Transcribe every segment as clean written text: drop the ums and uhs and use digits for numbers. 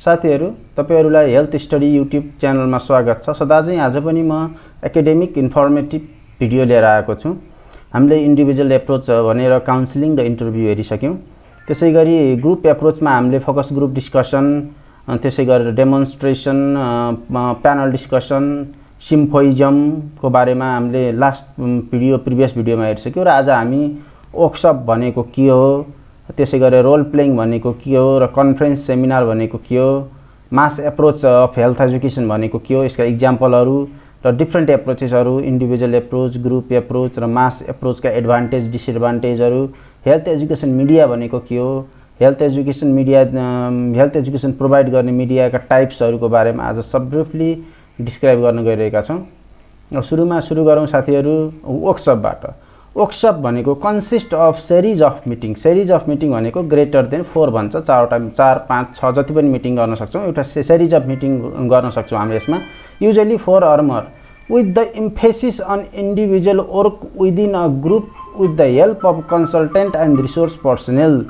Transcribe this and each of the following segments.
साथीहरू, तपाईहरुलाई health study YouTube च्यानलमा स्वागत छ। सदाझै आज पनि म एकाडेमिक इन्फर्मेटिभ भिडियो लिएर आएको छु। हामीले इन्डिभिजुअल एप्रोच भनेर काउन्सिलिङ र इन्टरभ्यु हेरिसक्यौं। त्यसैगरी ग्रुप एप्रोचमा हामीले फोकस ग्रुप डिस्कसन, त्यसै गरेर डेमोन्स्ट्रेसन, प्यानल डिस्कसन, सिम्पोजियमको बारेमा हामीले प्रिभियस भिडियोमा हेरिसक्यौं र आज हामी वर्कसप भनेको के हो, त्यसै गरेर रोल प्लेइङ भनेको के हो र कन्फरेन्स सेमिनार भनेको के हो, mass approach of health education भनेको के हो, यसका इक्जाम्पलहरू र डिफ्रेन्ट एप्रोचेसहरू, इन्डिभिजुअल एप्रोच, ग्रुप एप्रोच र मास एप्रोचका एडभान्टेज डिसएडभान्टेजहरू, हेल्थ एजुकेसन मिडिया भनेको के हो, हेल्थ एजुकेसन प्रोभाइड गर्ने मिडियाका टाइप्सहरूको बारेमा आज सब ब्रिफली डिस्क्राइब गर्न गइरहेका छौं। सुरु गरौँ साथीहरू वर्कसपबाट। वर्कसप भनेको consist of series of meeting. Series of meeting भनेको ग्रेटर देन 4 भन्छ, 4, 5, 6 जति पनि मिटिङ गर्न सक्छौं। एउटा सेरिज अफ मिटिङ गर्न सक्छौं हामीले यसमा, usually 4 or more, with the emphasis on individual work within a group with the help of consultant and resource personnel।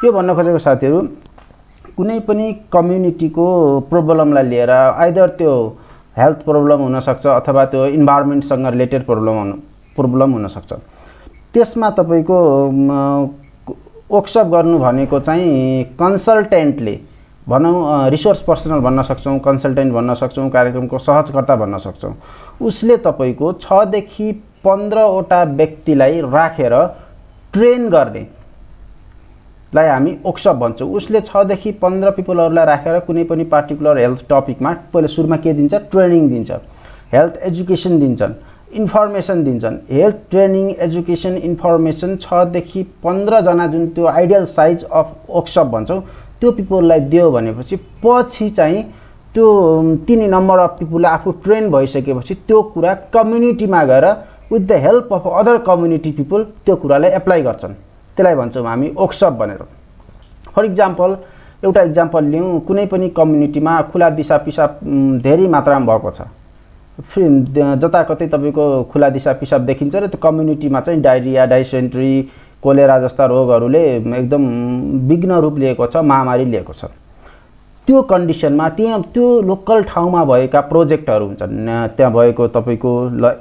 यो भन्न खोजेको साथीहरू कुनै पनि कम्युनिटीको प्रोब्लमलाई लिएर आइदर त्यो हेल्थ प्रोब्लम हुन सक्छ अथवा त्यो इन्भाइरोन्मेन्टसँग रिलेटेड प्रोब्लम हुन सक्छ। त्यसमा तपाईको वर्कसप गर्नु भनेको चाहिँ कन्सल्टेन्टले भनौं, रिसोर्स पर्सनल भन्न सक्छौं, कन्सल्टेन्ट भन्न सक्छौं, कार्यक्रमको सहजकर्ता भन्न सक्छौं। उसले तपाईको 6 देखि 15 वटा व्यक्तिलाई राखेर ट्रेन गर्नेलाई हामी वर्कसप भन्छौं। उसले 6 देखि 15 पिपलहरुलाई राखेर कुनै पनि पार्टिकुलर हेल्थ टपिकमा पहिले सुरुमा के दिन्छ, ट्रेनिङ दिन्छ, हेल्थ एजुकेसन दिन्छन्, इन्फर्मेसन दिन्छन्। हेल्थ ट्रेनिङ, एजुकेसन, इन्फर्मेसन 6 देखि 15 जना जुन त्यो आइडियल साइज अफ वर्कसप भन्छौं त्यो पिपललाई दियो भनेपछि पछि चाहिँ त्यो तिनी नम्बर अफ पिपलले आफू ट्रेन भइसकेपछि त्यो कुरा कम्युनिटीमा गएर with the help of other community people त्यो कुरालाई एप्लाई गर्छन्। त्यसलाई भन्छौं हामी वर्कसप भनेर। फर इक्जाम्पल एउटा इक्जाम्पल लिउँ, कुनै पनि कम्युनिटीमा खुला दिशा पिसाब धेरै मात्रामा भएको छ, जताकतै तपाईको खुला दिशा पिसाब देखिन्छ र त्यो कम्युनिटीमा चाहिँ डायरिया, डाइसेन्ट्री, कोलेरा जस्ता रोगहरूले एकदम विघ्न रूप लिएको छ, महामारी लिएको छ। त्यो कन्डिसनमा त्यो लोकल ठाउँमा भएका प्रोजेक्टहरू हुन्छन्, त्यहाँ भएको तपाईको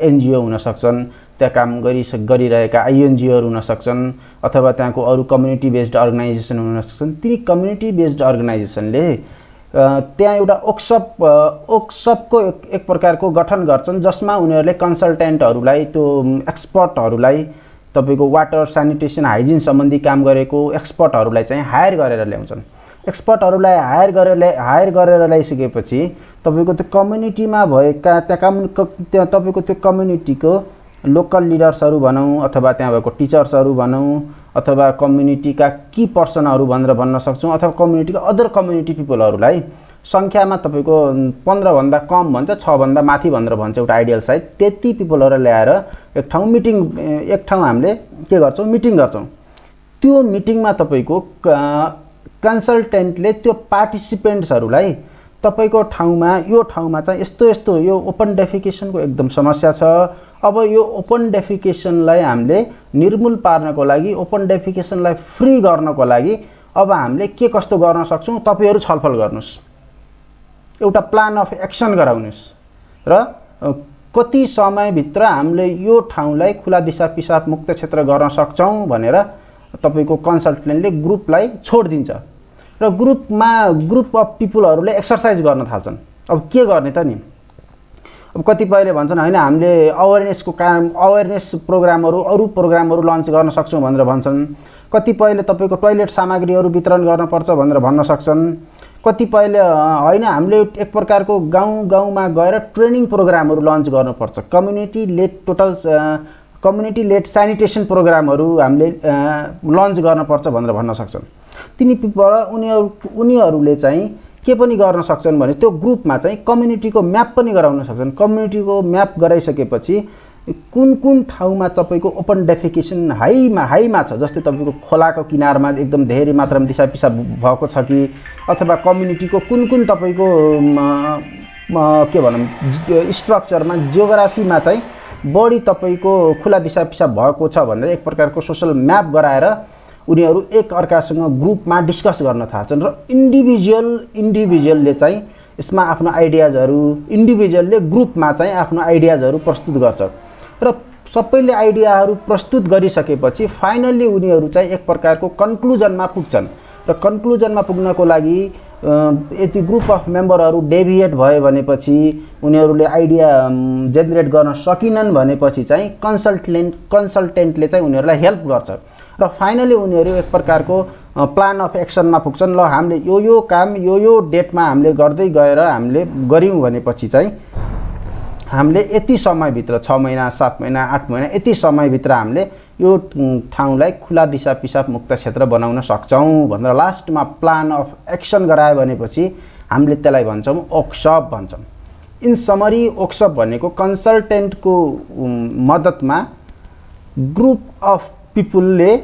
एनजीओ हुन सक्छन्, त्यहाँ काम गरिरहेका आईएनजीओहरू हुन सक्छन्, अथवा त्यहाँको अरु कम्युनिटी बेस्ड अर्गनाइजेसन हुन सक्छन्। ती कम्युनिटी बेस्ड अर्गनाइजेसनले त्यहाँ एउटा वर्कसपको एक प्रकारको गठन गर्छन्, जसमा उनीहरूले कन्सल्टेन्टहरूलाई, त्यो एक्सपर्टहरूलाई, तपाईको वाटर, स्यानिटेसन, हाइजिन सम्बन्धी काम गरेको एक्सपर्टहरूलाई चाहिँ हायर गरेर ल्याउँछन्। एक्सपर्टहरूलाई हायर गरेर ल्याइसकेपछि तपाईको त्यो कम्युनिटीमा भएका त्यहाँ तपाईको त्यो कम्युनिटीको लोकल लिडर्सहरू भनौं, अथवा त्यहाँ भएको टिचर्सहरू भनौं, अथवा कम्युनिटीका की पर्सनहरू भनेर भन्न सक्छौं, अथवा कम्युनिटीका अदर कम्युनिटी पिपलहरूलाई संख्यामा तपाईको 15 भन्दा कम भन्छ, 6 भन्दा माथि भनेर भन्छ एउटा आइडियल साइज। त्यति पिपलहरु ल्याएर एक ठाउँ हामीले के गर्छौं, मिटिङ गर्छौं। त्यो मिटिङमा तपाईको कन्सल्टेन्टले त्यो पार्टिसिपेन्ट्सहरूलाई तपाईको ठाउँमा, यो ठाउँमा चाहिँ यस्तो यो ओपन डेफिकेसनको एकदम समस्या छ, अब यो ओपन डेफिकेसनलाई हामीले निर्मूल पार्नको लागि, ओपन डेफिकेसनलाई फ्री गर्नको लागि अब हामीले के कस्तो गर्न सक्छौं, तपाईहरु छलफल गर्नुस्, एउटा प्लान अफ एक्सन गराउनुस् र कति समयभित्र हामीले यो ठाउँलाई खुला दिशा पिसाब मुक्त क्षेत्र गर्न सक्छौं भनेर तपाईको कन्सल्टेन्टले ग्रुपलाई छोड दिन्छ र ग्रुप अफ पिपलहरुले एक्सरसाइज गर्न थाल्छन्। अब के गर्ने त नि, अब कतिपयले भन्छन् हैन हामीले अवेरनेस प्रोग्रामहरु, अरु प्रोग्रामहरु लन्च गर्न सक्छौं भनेर भन्छन्। कतिपयले तपाईको टोयलेट सामग्रीहरु वितरण गर्न पर्छ भनेर भन्न सक्छन्। कतिपयले हैन हामीले एक प्रकारको गाउँमा गएर ट्रेनिङ प्रोग्रामहरु लन्च गर्नुपर्छ, कम्युनिटी लेड स्यानिटेसन प्रोग्रामहरु हामीले लन्च गर्नुपर्छ भनेर भन्न सक्छन्। तिनी पिपल उनीहरुले चाहिँ के पनि गर्न सक्छन् भने त्यो ग्रुपमा चाहिँ कम्युनिटीको म्याप पनि गराउन सक्छन्। कम्युनिटीको म्याप गराइसकेपछि कुन ठाउँमा तपाईको ओपन डेफिकेसन हाईमा छ, जस्तै तपाईको खोलाको किनारमा एकदम धेरै मात्रामा दिशा पिसाब भएको छ कि, अथवा कम्युनिटीको कुन तपाईको के भनौं स्ट्रक्चरमा, जियोग्राफीमा चाहिँ बढी तपाईको खुला दिशा पिसाब भएको छ भनेर एक प्रकारको सोशल म्याप गराएर उनीहरू एक अर्कासँग ग्रुपमा डिस्कस गर्न थाल्छन् र इन्डिभिजुअलले चाहिँ यसमा आफ्नो आइडियाजहरू इन्डिभिजुअलले ग्रुपमा चाहिँ आफ्नो आइडियाजहरू प्रस्तुत गर्छ र सबैले आइडियाहरू प्रस्तुत गरिसकेपछि फाइनल्ली उनीहरू चाहिँ एक प्रकारको कन्क्लुजनमा पुग्छन् र कन्क्लुजनमा पुग्नको लागि यदि ग्रुप अफ मेम्बरहरू डेभिएट भयो भनेपछि उनीहरूले आइडिया जेनेरेट गर्न सकिनन् भनेपछि चाहिँ कन्सल्टेन्टले चाहिँ उनीहरूलाई हेल्प गर्छ र फाइनली उनीहरू एक प्रकारको प्लान अफ एक्सनमा पुग्छन्। ल हामीले यो काम यो डेटमा हामीले गर्दै गएर हामीले गऱ्यौँ भनेपछि चाहिँ हामीले यति समयभित्र 6 महिना 7 महिना 8 महिना यति समयभित्र हामीले यो ठाउँलाई खुला दिशा पिसाब मुक्त क्षेत्र बनाउन सक्छौँ भनेर लास्टमा प्लान अफ एक्सन गरायो भनेपछि हामीले त्यसलाई भन्छौँ वर्कसप भन्छौँ। इन समरी वर्कसप भनेको कन्सल्टेन्टको मद्दतमा ग्रुप अफ पिपुलले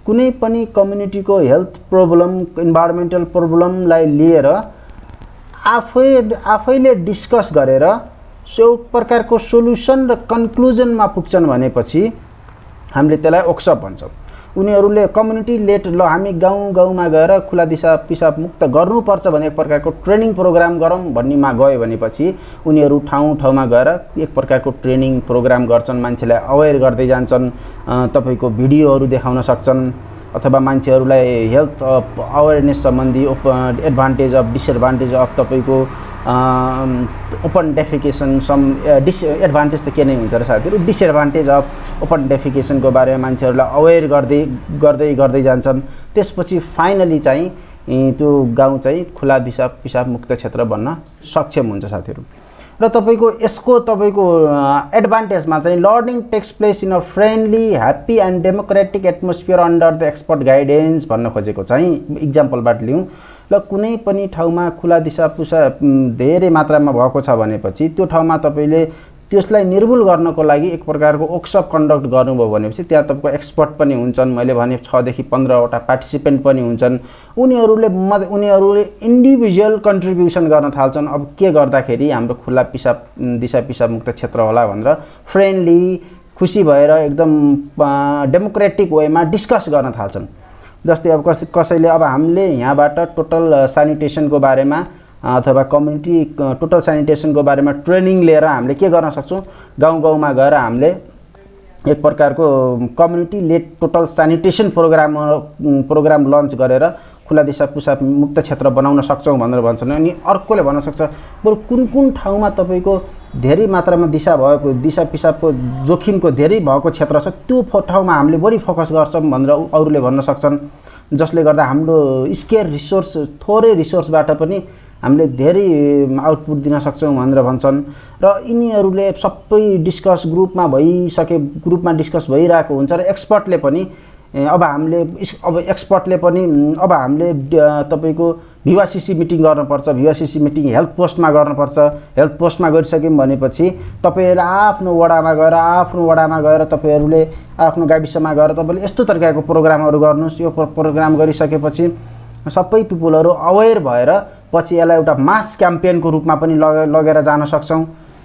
कुनै पनि कम्युनिटीको हेल्थ प्रब्लम इन्भाइरोमेन्टल प्रब्लमलाई लिएर आफैले डिस्कस गरेर एक प्रकारको सोल्युसन र कन्क्लुजनमा पुग्छन् भनेपछि हामीले त्यसलाई वर्कसप भन्छौँ। उनीहरूले कम्युनिटी लेट ल हामी गाउँमा गएर खुला दिशा पिसाब मुक्त गर्नुपर्छ भने एक प्रकारको ट्रेनिङ प्रोग्राम गरौँ भन्नेमा गयो भनेपछि उनीहरू ठाउँमा गएर एक प्रकारको ट्रेनिङ प्रोग्राम गर्छन्, मान्छेलाई अवेर गर्दै जान्छन्, तपाईको भिडियोहरू देखाउन सक्छन् अथवा मान्छेहरूलाई हेल्थ अवेरनेस सम्बन्धी एडभान्टेज अफ डिसएडभान्टेज अफ तपाईको ओपन डेफिकेसन डिसएडभान्टेज त के नै हुन्छ र साथीहरू डिसएडभान्टेज अफ ओपन डेफिकेसनको बारेमा मान्छेहरूलाई अवेर गर्दै जान्छन्। त्यसपछि फाइनली चाहिँ त्यो गाउँ चाहिँ खुला दिशा पिसाब मुक्त क्षेत्र बन्न सक्षम हुन्छ साथीहरू। र तपाईको यसको तपाईको एडभान्टेजमा चाहिँ learning takes place in a friendly happy and democratic atmosphere under the expert guidance भन्न खोजेको चाहिँ इक्जाम्पलबाट लिउँ। ल कुनै पनि ठाउँमा खुला दिशा पिसाब धेरै मात्रामा भएको छ भनेपछि त्यो ठाउँमा तपाईले त्यसलाई निर्मूल गर्नको लागि एक प्रकारको वर्कसप कन्डक्ट गर्नुभयो भनेपछि त्यहाँ तपाईको एक्सपर्ट पनि हुन्छन्, मैले भने 6 देखि 15 वटा पार्टिसिपेन्ट पनि हुन्छन्। उनीहरूले इन्डिभिजुअल कन्ट्रिब्युसन गर्न थाल्छन्। अब के गर्दाखेरि हाम्रो खुला दिशा पिसाब मुक्त क्षेत्र होला भनेर फ्रेन्डली खुसी भएर एकदम डेमोक्रेटिक वेमा डिस्कस गर्न थाल्छन्। जस्तै अब कसैले अब हामीले यहाँबाट टोटल सैनिटेसनको बारेमा अथवा कम्युनिटी टोटल सैनिटेसनको बारेमा ट्रेनिङ लिएर हामीले के गर्न सक्छौँ, गाउँमा गएर हामीले एक प्रकारको community led total sanitation programme launch गरेर खुला दिशा पिसाब मुक्त क्षेत्र बनाउन सक्छौँ भनेर भन्छन्। अनि अर्कोले भन्न सक्छ बरु कुन ठाउँमा तपाईको धेरै मात्रामा दिशा पिसाबको जोखिमको धेरै भएको क्षेत्र छ त्यो ठाउँमा हामीले बढी फोकस गर्छौँ भनेर अरूले भन्न सक्छन्, जसले गर्दा हाम्रो स्केयर रिसोर्स थोरै रिसोर्सबाट पनि हामीले धेरै आउटपुट दिन सक्छौँ भनेर भन्छन्। र यिनीहरूले सबै ग्रुपमा डिस्कस भइरहेको हुन्छ र एक्सपर्टले पनि अब हामीले तपाईको भिवासिसी मिटिङ गर्नुपर्छ, भिवासिसी मिटिङ हेल्थ पोस्टमा गर्नुपर्छ। हेल्थ पोस्टमा गरिसक्यौँ भनेपछि तपाईहरु आफ्नो वडामा गएर तपाईहरुले आफ्नो गाविसमा गएर तपाईले यस्तो तरिकाको प्रोग्रामहरु गर्नुस्। यो प्रोग्राम गरिसकेपछि सबै पिपुलहरु अवेर भएर पछि यसलाई एउटा मास क्याम्पेनको रूपमा पनि लगेर जान सक्छौं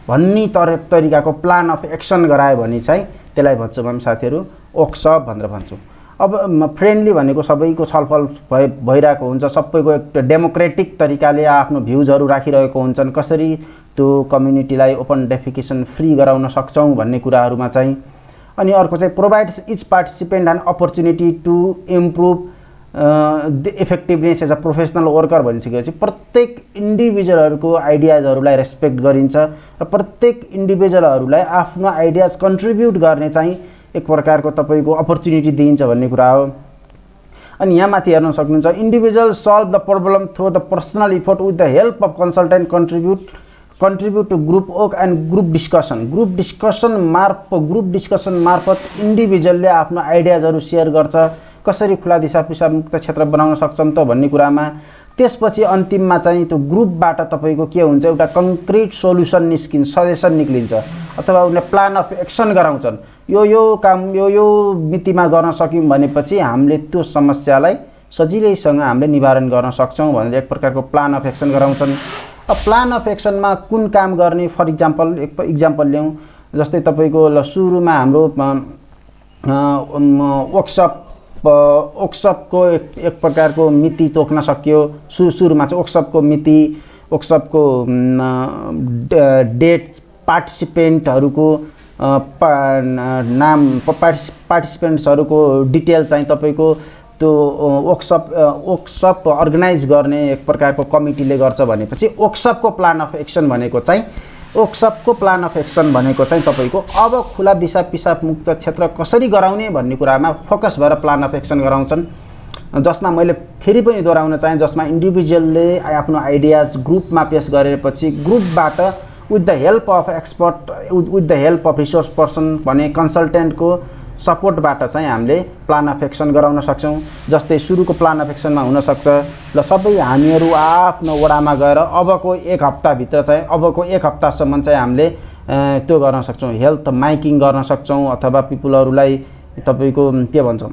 भन्ने तरिकाको प्लान अफ एक्सन गरायो भने चाहिँ त्यसलाई भन्छौं हामी साथीहरु वर्कसप भनेर भन्छौं। अब फ्रेन्डली भनेको सबैको छलफल भइरहेको हुन्छ, सबैको एक डेमोक्रेटिक तरिकाले आफ्नो भ्यूजहरु राखिरहेको हुन्छन्, कसरी त्यो कम्युनिटीलाई ओपन डेफिकेसन फ्री गराउन सक्छौं भन्ने कुराहरुमा चाहिँ। अनि अर्को चाहिँ provides each participant an opportunity to improve the effectiveness as a professional worker भनिसकेपछि प्रत्येक इन्डिभिजुअलहरुको आइडियाजहरुलाई रेस्पेक्ट गरिन्छ र प्रत्येक इन्डिभिजुअलहरुलाई आफ्नो आइडियाज कन्ट्रिब्युट गर्ने चाहिँ एक प्रकारको तपाईको अपर्चुनिटी दिइन्छ भन्ने कुरा हो। अनि यहाँ माथि हेर्न सक्नुहुन्छ individual solve the problem through the personal effort with the help of consultant contribute to group work and group discussion मार्फत इन्डिभिजुअलले आफ्नो आइडियाजहरु शेयर गर्छ, कसरी खुला दिशा पिसाब मुक्त क्षेत्र बनाउन सक्छौं त भन्ने कुरामा। त्यसपछि अन्तिममा चाहिँ त्यो ग्रुपबाट तपाईको के हुन्छ, एउटा कंक्रीट सोलुसन सजेसन निक्लिन्छ अथवा उनीले प्लान अफ एक्सन गराउँछन्। यो काम यो मितिमा गर्न सक्यौं भनेपछि हामीले त्यो समस्यालाई सजिलैसँग हामीले निवारण गर्न सक्छौं भनेर एक प्रकारको प्लान अफ एक्सन गराउँछन्। अब प्लान अफ एक्सनमा कुन काम गर्ने, फर एक्जाम्पल एक्जाम्पल ल्याउँ, जस्तै तपाईको सुरुमा हाम्रो वर्कसप ओक्सपको एक प्रकारको मिति तोक्न सकियो। सुरुमा चाहिँ ओक्सपको मिति, ओक्सपको डेट, पार्टिसिपेन्टहरूको नाम, पार्टिसिपेन्ट्सहरूको डिटेल चाहिँ तपाईँको त्यो ओक्सप अर्गनाइज गर्ने एक प्रकारको कमिटीले गर्छ भनेपछि ओक्सपको प्लान अफ एक्सन भनेको चाहिँ तपाईँको अब खुला पिसाब मुक्त क्षेत्र कसरी गराउने भन्ने कुरामा फोकस भएर प्लान अफ एक्सन गराउँछन्, जसमा मैले फेरि पनि दोहोऱ्याउन चाहे, जसमा इन्डिभिजुअलले आफ्नो आइडियाज ग्रुपमा पेश गरेपछि ग्रुपबाट with the help of expert, with the help of resource person भने कन्सल्टेन्टको सपोर्टबाट चाहिँ हामीले प्लान अफ एक्सन गराउन सक्छौँ। जस्तै सुरुको प्लान अफ एक्सनमा हुनसक्छ ल सबै हामीहरू आफ्नो वडामा गएर अबको एक हप्ताभित्र चाहिँ, अबको एक हप्तासम्म चाहिँ हामीले त्यो गर्न सक्छौँ, हेल्थ माइकिङ गर्न सक्छौँ अथवा पिपुलहरूलाई तपाईँको के भन्छौँ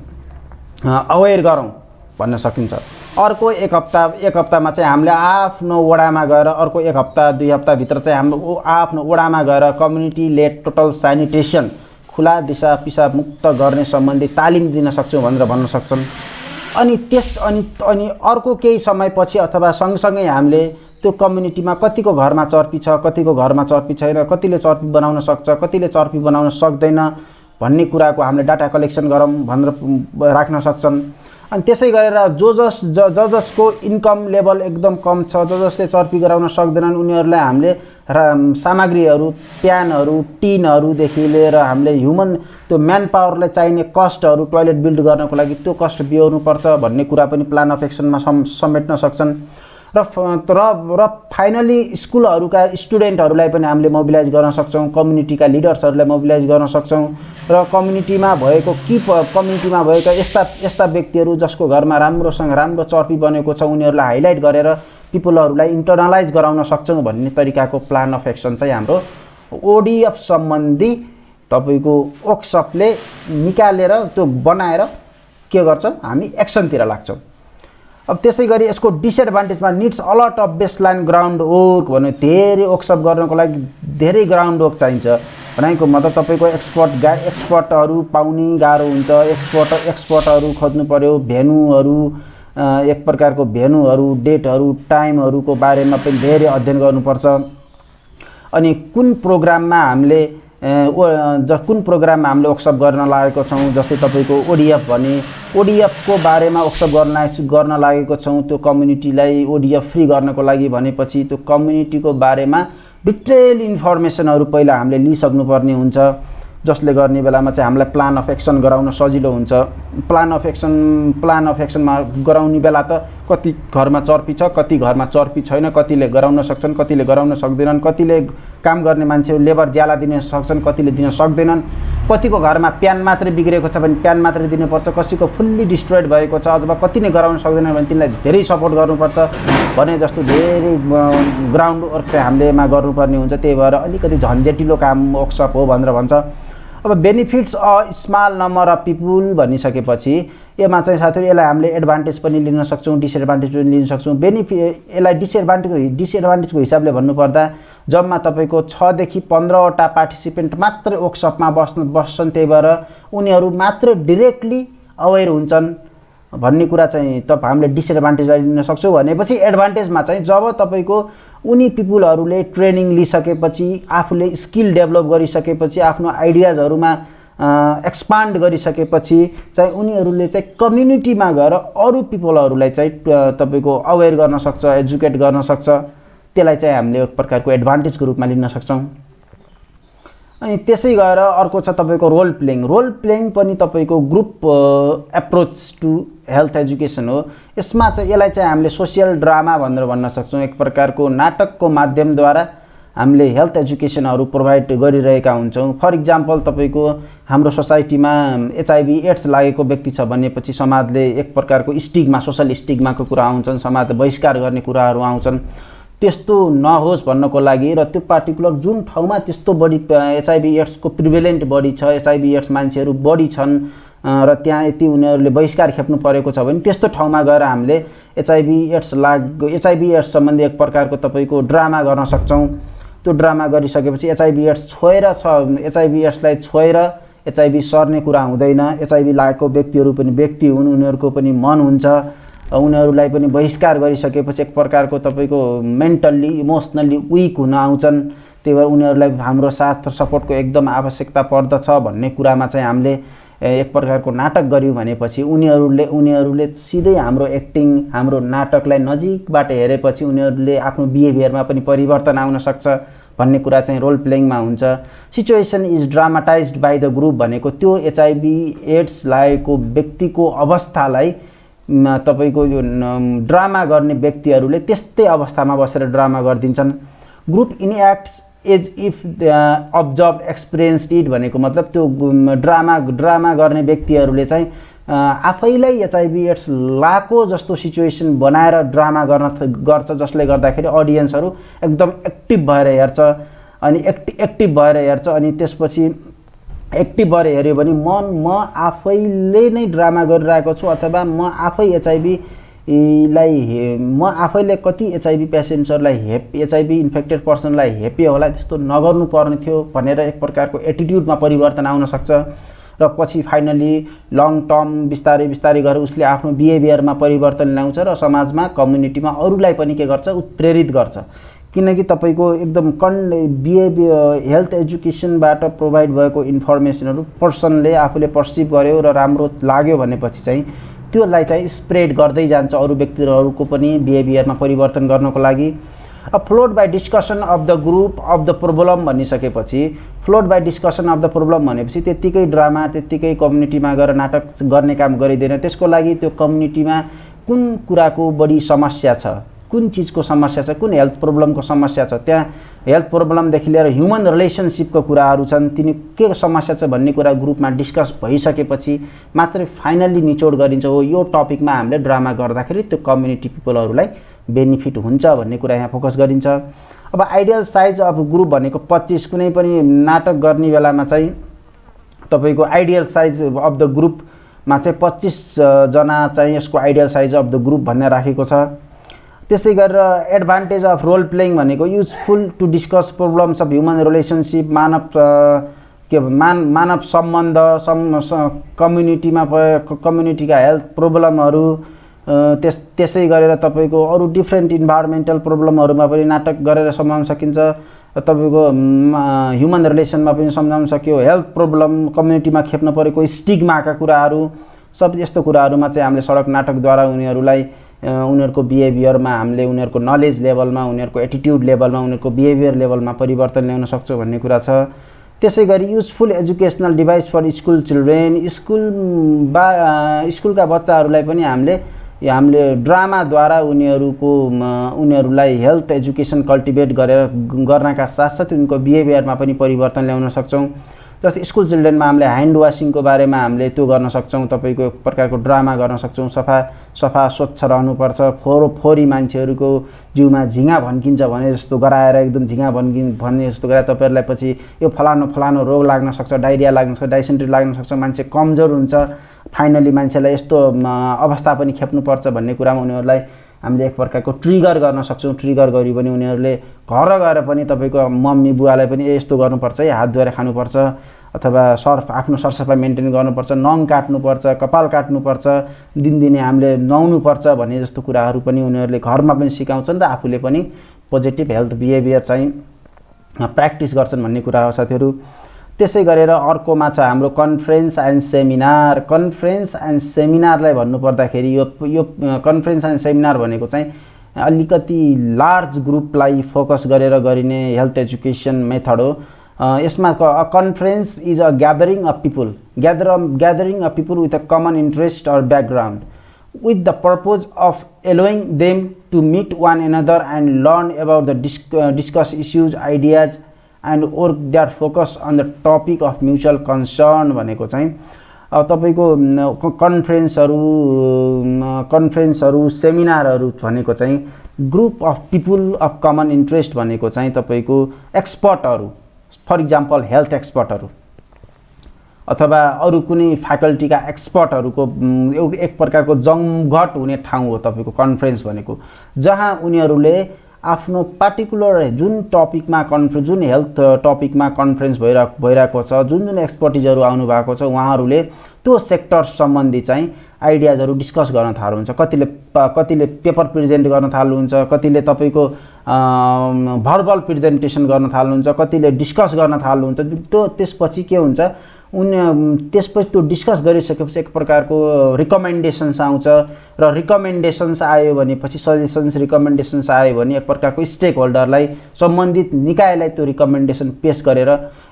अवेर गरौँ भन्न सकिन्छ। अर्को एक हप्तामा चाहिँ हामीले आफ्नो वडामा गएर, अर्को एक हप्ता 2 हप्ताभित्र चाहिँ हाम्रो आफ्नो वडामा गएर कम्युनिटी लेड टोटल सेनिटेसन, खुला दिशा पिसाब मुक्त गर्ने सम्बन्धी तालिम दिन सक्छौँ भनेर भन्न सक्छन्। अनि अर्को केही समयपछि अथवा सँगसँगै हामीले त्यो कम्युनिटीमा कतिको घरमा चर्पी छ, कतिको घरमा चर्पी छैन, कतिले चर्पी बनाउन सक्छ, कतिले चर्पी बनाउन सक्दैन भन्ने कुराको हामीले डाटा कलेक्सन गरौँ भनेर राख्न सक्छन्। अनि त्यसै गरेर जसको इन्कम लेभल एकदम कम छ, जसले चर्पी गराउन सक्दैनन् उनीहरूलाई हामीले सामग्रीहरू, प्यानहरू, टिनहरूदेखि लिएर हामीले ह्युमन त्यो म्यान पावरलाई चाहिने कस्टहरू, टोयलेट बिल्ड गर्नको लागि त्यो कस्ट बिहोर्नुपर्छ भन्ने कुरा पनि प्लान अफ एक्सनमा समेट्न सक्छन्। र फाइनली स्कुलहरूका स्टुडेन्टहरूलाई पनि हामीले मोबिलाइज गर्न सक्छौँ, कम्युनिटीका लिडर्सहरूलाई मोबिलाइज गर्न सक्छौँ र कम्युनिटीमा भएका यस्ता व्यक्तिहरू जसको घरमा राम्रो चर्पी बनेको छ उनीहरूलाई हाइलाइट गरेर पिपुलहरूलाई इन्टर्नलाइज गराउन सक्छौँ भन्ने तरिकाको प्लान अफ एक्सन चाहिँ हाम्रो ओडिएफ सम्बन्धी तपाईँको ओक्सपले निकालेर त्यो बनाएर के गर्छ हामी एक्सनतिर लाग्छौँ। अब त्यसै गरी यसको डिसएडभान्टेजमा needs a lot of baseline ground work भने धेरै ओक्सप गर्नको लागि धेरै ग्राउन्ड वर्क चाहिन्छ। भनेको मतलब तपाईँको एक्सपर्टहरू पाउने गाह्रो हुन्छ, एक्सपर्टहरू खोज्नु पर्यो, भेन्यूहरू, एक प्रकारको भेन्यूहरू, डेटहरू, टाइमहरूको बारेमा पनि धेरै अध्ययन गर्नुपर्छ। अनि कुन प्रोग्राममा हामीले ओक्सप गर्न लागेको छौँ, जस्तै तपाईँको ओडिएफ भने ओडिएफको बारेमा ओक्सप गर्न लागेको छौँ, त्यो कम्युनिटीलाई ओडिएफ फ्री गर्नको लागि भनेपछि त्यो कम्युनिटीको बारेमा डिटेल इन्फर्मेसनहरू पहिला हामीले लिइसक्नुपर्ने हुन्छ, जसले गर्ने बेलामा चाहिँ हामीलाई प्लान अफ एक्सन गराउन सजिलो हुन्छ। प्लान अफ एक्सनमा गराउने बेला त कति घरमा चर्पी छ, कति घरमा चर्पी छैन, कतिले गराउन सक्छन्, कतिले गराउन सक्दैनन्, कतिले काम गर्ने मान्छेहरू लेबर ज्याला दिन सक्छन्, कतिले दिन सक्दैनन्, कतिको घरमा प्यान मात्रै बिग्रेको छ भने प्यान मात्रै दिनुपर्छ, कसैको फुल्ली डिस्ट्रोइड भएको छ अथवा कति नै गराउन सक्दैनन् भने तिनीलाई धेरै सपोर्ट गर्नुपर्छ भने जस्तो धेरै ग्राउन्ड वर्क चाहिँ हामीलेमा गर्नुपर्ने हुन्छ। त्यही भएर अलिकति झन्झटिलो काम ओक्सप हो भनेर भन्छ। अब benefits a small number of people भनिसकेपछि यसमा चाहिँ साथीहरू यसलाई हामीले एडभान्टेज पनि लिन सक्छौँ, डिसएडभान्टेज पनि लिन सक्छौँ। यसलाई डिसएडभान्टेजको हिसाबले भन्नुपर्दा जम्मा तपाईँको 6 देखि 15वटा पार्टिसिपेन्ट मात्रै वर्कसपमा बस्छन्, त्यही भएर उनीहरू मात्र डिरेक्टली अवेर हुन्छन् भन्ने कुरा चाहिँ हामीले डिसएडभान्टेजलाई लिन सक्छौँ। भनेपछि एडभान्टेजमा चाहिँ जब तपाईँको उनी पिपुलहरूले ट्रेनिङ लिइसकेपछि, आफूले स्किल डेभलप गरिसकेपछि, आफ्नो आइडियाजहरूमा एक्सपान्ड गरिसकेपछि चाहिँ उनीहरूले चाहिँ कम्युनिटीमा गएर अरू पिपुलहरूलाई चाहिँ तपाईँको अवेर गर्न सक्छ, एजुकेट गर्न सक्छ। त्यसलाई चाहिँ हामीले एक प्रकारको एडभान्टेजको रूपमा लिन सक्छौँ। अनि त्यसै गएर अर्को छ तपाईँको रोल प्लेइङ पनि तपाईँको group approach to health education हो। यसमा चाहिँ यसलाई चाहिँ हामीले सोसियल ड्रामा भनेर भन्न सक्छौँ। एक प्रकारको नाटकको माध्यमद्वारा हामीले हेल्थ एजुकेसनहरू प्रोभाइड गरिरहेका हुन्छौँ। फर इक्जाम्पल तपाईँको हाम्रो सोसाइटीमा एचआइभी एड्स लागेको व्यक्ति छ भनेपछि समाजले एक प्रकारको स्टिग्मा, सोसल स्टिग्माको कुरा आउँछन्, समाजले बहिष्कार गर्ने कुराहरू आउँछन्। त्यस्तो नहोस् भन्नको लागि र त्यो पार्टिकुलर जुन ठाउँमा त्यस्तो बढी एचआइभी एड्सको प्रिभेलेन्ट बढी छ, एचआइभी एड्स मान्छेहरू बढी छन् र त्यहाँ यति उनीहरूले बहिष्कार खेप्नु परेको छ भने त्यस्तो ठाउँमा गएर हामीले एचआइभी एड्स सम्बन्धी एक प्रकारको तपाईँको ड्रामा गर्न सक्छौँ। त्यो ड्रामा गरिसकेपछि एचआइभी एड्सलाई छोएर एचआईभी सर्ने कुरा हुँदैन। एचआईभी लागेको व्यक्तिहरू पनि व्यक्ति हुन्, उनीहरूको पनि मन हुन्छ, उनीहरूलाई पनि बहिष्कार गरिसकेपछि एक प्रकारको तपाईँको मेन्टल्ली इमोसनल्ली विक हुन आउँछन्। त्यही भएर उनीहरूलाई हाम्रो साथ र सपोर्टको एकदम आवश्यकता पर्दछ भन्ने कुरामा चाहिँ हामीले एक प्रकारको नाटक गऱ्यौँ भनेपछि उनीहरूले सिधै हाम्रो एक्टिङ, हाम्रो नाटकलाई नजिकबाट हेरेपछि उनीहरूले आफ्नो बिहेभियरमा पनि परिवर्तन आउन सक्छ भन्ने कुरा चाहिँ रोल प्लेइङमा हुन्छ। Situation is dramatized by the group भनेको त्यो एचआईभी एड्स लागेको व्यक्तिको अवस्थालाई तपाईँको यो ड्रामा गर्ने व्यक्तिहरूले त्यस्तै अवस्थामा बसेर ड्रामा गरिदिन्छन्। Group enacts as if observe experienced it भनेको मतलब त्यो ड्रामा गर्ने व्यक्तिहरूले चाहिँ आफैलाई एचआईभी एड्स लाको जस्तो सिचुएसन बनाएर ड्रामा गर्छ, जसले गर्दाखेरि अडियन्सहरू एकदम एक्टिभ भएर हेर्छ। अनि एक्टिभ भएर हेर्छ अनि त्यसपछि एक्टिभ भएर हेऱ्यो भने म आफैले नै ड्रामा गरिरहेको छु अथवा म आफै म आफैले कति एचआईभी पेसेन्ट्सहरूलाई एचआईभी इन्फेक्टेड पर्सनलाई हेपे होला, त्यस्तो नगर्नु पर्ने थियो भनेर एक प्रकारको एटिट्युडमा परिवर्तन आउन सक्छ। र पछि फाइनली लङ टर्म बिस्तारै बिस्तारै गरेर उसले आफ्नो बिहेभियरमा परिवर्तन ल्याउँछ र समाजमा कम्युनिटीमा अरूलाई पनि के गर्छ, उत्प्रेरित गर्छ। किनकि तपाईँको एकदम बिहेभियर हेल्थ एजुकेसनबाट प्रोभाइड भएको इन्फर्मेसनहरू पर्सनले आफूले पर्सिभ गर्यो र राम्रो लाग्यो भनेपछि चाहिँ त्यसलाई चाहिँ स्प्रेड गर्दै जान्छ अरू व्यक्तिहरूको पनि बिहेभियरमा परिवर्तन गर्नको लागि। Float by discussion of the group of the problem भनिसकेपछि float by discussion of the problem भनेपछि त्यत्तिकै ड्रामा त्यत्तिकै कम्युनिटीमा गएर नाटक गर्ने काम गरिँदैन। त्यसको लागि त्यो कम्युनिटीमा कुन कुराको बढी समस्या छ, कुन चीजको समस्या छ, कुन हेल्थ प्रब्लमको समस्या छ, त्यहाँ हेल्थ प्रब्लमदेखि लिएर ह्युमन रिलेसनसिपको कुराहरू छन्, तिनी के समस्या छ भन्ने कुरा ग्रुपमा डिस्कस भइसकेपछि मात्रै फाइनल्ली निचोड गरिन्छ हो यो टपिकमा हामीले ड्रामा गर्दाखेरि त्यो कम्युनिटी पिपलहरूलाई बेनिफिट हुन्छ भन्ने कुरा यहाँ फोकस गरिन्छ। अब आइडियल साइज अफ ग्रुप भनेको 25, कुनै पनि नाटक गर्ने बेलामा चाहिँ तपाईँको आइडियल साइज अफ द ग्रुपमा चाहिँ 25 जना चाहिँ यसको ideal size of the group भनेर राखेको छ। त्यसै गरेर एडभान्टेज अफ रोल प्लेइङ भनेको useful to discuss problems of human relationship, मानव सम्बन्ध, कम्युनिटीका हेल्थ प्रब्लमहरू, त्यसै गरेर तपाईँको अरू डिफ्रेन्ट इन्भाइरोमेन्टल प्रब्लमहरूमा पनि नाटक गरेर सम्झाउन सकिन्छ। तपाईँको ह्युमन रिलेसनमा पनि सम्झाउन सक्यो, हेल्थ प्रब्लम, कम्युनिटीमा खेप्न परेको स्टिग्माका कुराहरू, सब यस्तो कुराहरूमा चाहिँ हामीले सडक नाटकद्वारा उनीहरूलाई उनीहरूको बिहेभियरमा हामीले उनीहरूको नलेज लेभलमा, उनीहरूको एटिट्युड लेभलमा, उनीहरूको बिहेभियर लेभलमा परिवर्तन ल्याउन सक्छौँ भन्ने कुरा छ। त्यसै गरी useful educational device for school children, स्कुलका बच्चाहरूलाई पनि हामीले ड्रामाद्वारा उनीहरूलाई हेल्थ एजुकेसन कल्टिभेट गर्नका साथसाथै उनको बिहेभियरमा पनि परिवर्तन ल्याउन सक्छौँ। जस्तै स्कुल चिल्ड्रेनमा हामीले ह्यान्ड वासिङको बारेमा हामीले त्यो गर्न सक्छौँ, तपाईँको एक प्रकारको ड्रामा गर्न सक्छौँ। सफा स्वच्छ रहनुपर्छ, फोहोरी मान्छेहरूको जिउमा झिँगा भन्किन्छ भने जस्तो गराएर एकदम झिँगा भन्ने जस्तो गराएर तपाईँहरूलाई पछि यो फलानो रोग लाग्न सक्छ, डाइरिया लाग्न सक्छ, डाइसेन्ट्री लाग्न सक्छ, मान्छे कमजोर हुन्छ, फाइनली मान्छेलाई यस्तो अवस्था पनि खेप्नुपर्छ भन्ने कुरामा उनीहरूलाई हामीले एक प्रकारको ट्रिगर गर्न सक्छौँ। ट्रिगर गऱ्यो भने उनीहरूले घर गएर पनि तपाईँको मम्मी बुवालाई पनि यस्तो गर्नुपर्छ है, हात धोएर खानुपर्छ अथवा आफ्नो सरसफाइ मेन्टेन गर्नुपर्छ, नङ काट्नुपर्छ, कपाल काट्नुपर्छ, दिनदिनै हामीले नुहाउनुपर्छ भन्ने जस्तो कुराहरू पनि उनीहरूले घरमा पनि सिकाउँछन् र आफूले पनि पोजिटिभ हेल्थ बिहेभियर चाहिँ प्र्याक्टिस गर्छन् भन्ने कुरा हो साथीहरू। त्यसै गरेर अर्कोमा छ हाम्रो conference and seminar. Conference and सेमिनारलाई भन्नुपर्दाखेरि यो कन्फरेन्स एन्ड सेमिनार भनेको चाहिँ अलिकति लार्ज ग्रुपलाई फोकस गरेर गरिने हेल्थ एजुकेसन मेथड हो। यसमा conference is a gathering of people with a common interest or background with the purpose of allowing them to meet one another and learn about the discuss issues, ideas and work their focus on the topic of mutual concern भनेको चाहिँ तपाईको कन्फरेन्सहरू सेमिनारहरू भनेको चाहिँ group of people of common interest भनेको चाहिँ तपाईको एक्सपर्टहरू, फर इक्जाम्पल हेल्थ एक्सपर्टहरू अथवा अरू कुनै फ्याकल्टीका एक्सपर्टहरूको एक प्रकारको जमघट हुने ठाउँ हो तपाईको कन्फरेन्स भनेको, जहाँ उनीहरूले आफ्नो पार्टिकुलर जुन टपिकमा जुन हेल्थ टपिकमा कन्फरेन्स भइरहेको छ, जुन एक्सपर्टिजहरू आउनु भएको छ, उहाँहरूले त्यो सेक्टर सम्बन्धी चाहिँ आइडियाजहरू डिस्कस गर्न थाल्नुहुन्छ। कतिले पेपर प्रेजेन्ट गर्न थाल्नुहुन्छ, कतिले तपाईँको भर्बल प्रेजेन्टेसन गर्न थाल्नुहुन्छ, कतिले डिस्कस गर्न थाल्नुहुन्छ। त्यो त्यसपछि के हुन्छ, त्यसपछि त्यो डिस्कस गरिसकेपछि एक प्रकारको रिकमेन्डेसन्स आउँछ र रिकमेन्डेसन्स आयो भनेपछि सजेसन्स रिकमेन्डेसन्स आयो भने एक प्रकारको स्टेक होल्डरलाई, सम्बन्धित निकायलाई त्यो रिकमेन्डेसन पेश गरेर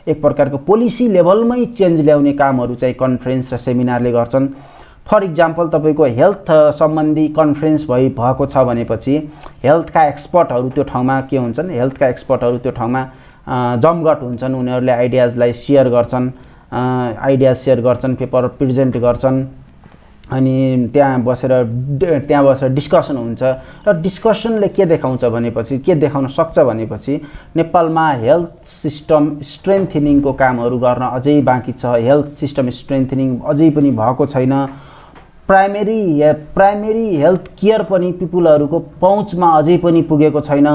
एक प्रकारको पोलिसी लेभलमै चेन्ज ल्याउने कामहरू चाहिँ कन्फरेन्स र सेमिनारले गर्छन्। फर इक्जाम्पल तपाईँको हेल्थ सम्बन्धी कन्फरेन्स भएको छ भनेपछि हेल्थका एक्सपर्टहरू त्यो ठाउँमा के हुन्छन्, हेल्थका एक्सपर्टहरू त्यो ठाउँमा जमघट हुन्छन्। उनीहरूले आइडियाजलाई सेयर गर्छन्, आइडियाज सेयर गर्छन्, पेपर प्रेजेन्ट गर्छन्, अनि त्यहाँ बसेर डिस्कसन हुन्छ। र डिस्कसनले के देखाउँछ भनेपछि, के देखाउन सक्छ भनेपछि नेपालमा हेल्थ सिस्टम स्ट्रेन्थनिङको कामहरू गर्न अझै बाँकी छ। हेल्थ सिस्टम स्ट्रेन्थनिङ अझै पनि भएको छैन। प्राइमेरी हेल्थ केयर पनि पिपुलहरूको पहुँचमा अझै पनि पुगेको छैन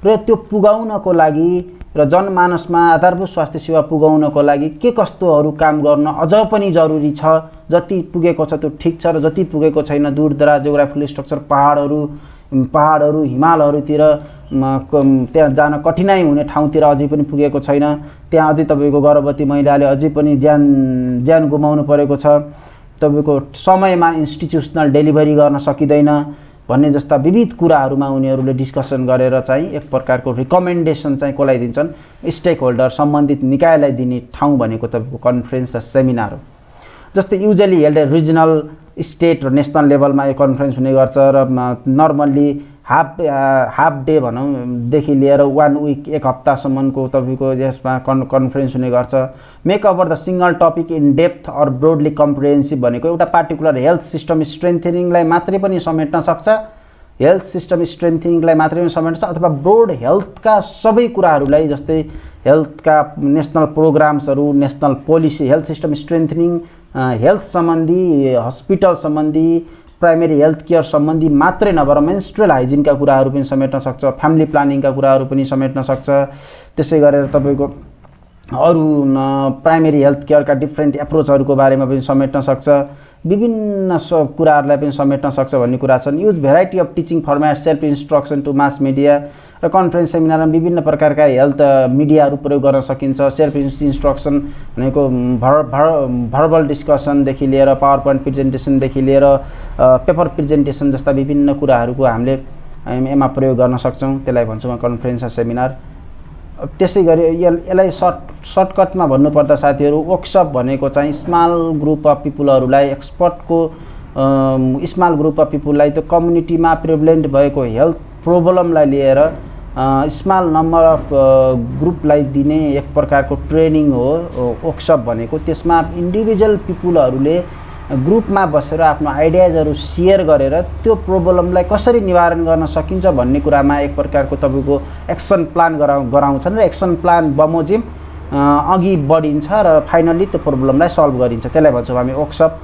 र त्यो पुगाउनको लागि र जनमानसमा आधारभूत स्वास्थ्य सेवा पुगाउनको लागि के कस्तोहरू काम गर्न अझ पनि जरुरी छ। जति पुगेको छ त्यो ठिक छ र जति पुगेको छैन, दूरदराज जियोग्राफिकल स्ट्रक्चर पहाडहरू हिमालहरूतिर त्यहाँ जान कठिनाइ हुने ठाउँतिर अझै पनि पुगेको छैन। त्यहाँ अझै तपाईँको गर्भवती महिलाले अझै पनि ज्यान गुमाउनु परेको छ। तपाईँको समयमा इन्स्टिट्युसनल डेलिभरी गर्न सकिँदैन भन्ने जस्ता विविध कुराहरूमा उनीहरूले डिस्कसन गरेर चाहिँ एक प्रकारको रिकमेन्डेसन चाहिँ कसलाई दिन्छन्, स्टेक होल्डर सम्बन्धित निकायलाई दिने ठाउँ भनेको तपाईँको कन्फरेन्स र सेमिनार हो। जस्तै युजली हेल्ड रिजनल, स्टेट र नेसनल लेभलमा यो कन्फरेन्स हुने गर्छ र नर्मल्ली हाफ डे देखि लिएर 1 विक, एक हप्तासम्मको तपाईँको यसमा कन्फरेन्स हुने गर्छ। Make over the single topic in depth or broadly comprehensive भनेको एउटा पार्टिकुलर हेल्थ सिस्टम स्ट्रेन्थनिङलाई मात्रै पनि समेट्न सक्छ, हेल्थ सिस्टम स्ट्रेन्थनिङलाई मात्रै पनि समेट्न सक्छ, अथवा ब्रोड हेल्थका सबै कुराहरूलाई, जस्तै हेल्थका नेसनल प्रोग्राम्सहरू, national policy, health system strengthening, health सम्बन्धी, हस्पिटल सम्बन्धी, प्राइमेरी हेल्थ केयर सम्बन्धी मात्रै नभएर मेन्स्ट्रुअल हाइजिनका कुराहरू पनि समेट्न सक्छ, फ्यामिली प्लानिङका कुराहरू पनि समेट्न सक्छ। त्यसै गरेर तपाईँको अरू प्राइमेरी हेल्थ केयरका डिफ्रेन्ट एप्रोचहरूको बारेमा पनि समेट्न सक्छ, विभिन्न कुराहरूलाई पनि समेट्न सक्छ भन्ने कुरा छन्। Use variety of teaching format, self instruction to mass media र कन्फरेन्स सेमिनारमा विभिन्न प्रकारका हेल्थ मिडियाहरू प्रयोग गर्न सकिन्छ। सेल्फ इन्स्ट्रक्सन भनेको भर्बल डिस्कसनदेखि लिएर पावर पोइन्ट प्रेजेन्टेसनदेखि लिएर पेपर प्रेजेन्टेसन जस्ता विभिन्न कुराहरूको हामीले यसमा प्रयोग गर्न सक्छौँ। त्यसलाई भन्छौँ कन्फरेन्स र सेमिनार। त्यसै गरी यसलाई सर्टकटमा भन्नुपर्दा साथीहरू, वर्कसप भनेको चाहिँ स्मल ग्रुप अफ पिपुलहरूलाई, एक्सपर्टको स्मल ग्रुप अफ पिपुललाई त्यो कम्युनिटीमा प्रिभलेन्ट भएको हेल्थ प्रब्लमलाई लिएर स्मल नम्बर अफ ग्रुपलाई दिने एक प्रकारको ट्रेनिङ हो वर्कसप भनेको। त्यसमा इन्डिभिजुअल पिपुलहरूले ग्रुपमा बसेर आफ्नो आइडियाजहरू सेयर गरेर त्यो प्रब्लमलाई कसरी निवारण गर्न सकिन्छ भन्ने कुरामा एक प्रकारको तपाईँको एक्सन प्लान गराउँछन् र एक्सन प्लान बमोजिम अघि बढिन्छ र फाइनल्ली त्यो प्रब्लमलाई सल्भ गरिन्छ। त्यसलाई भन्छौँ हामी वर्कसप।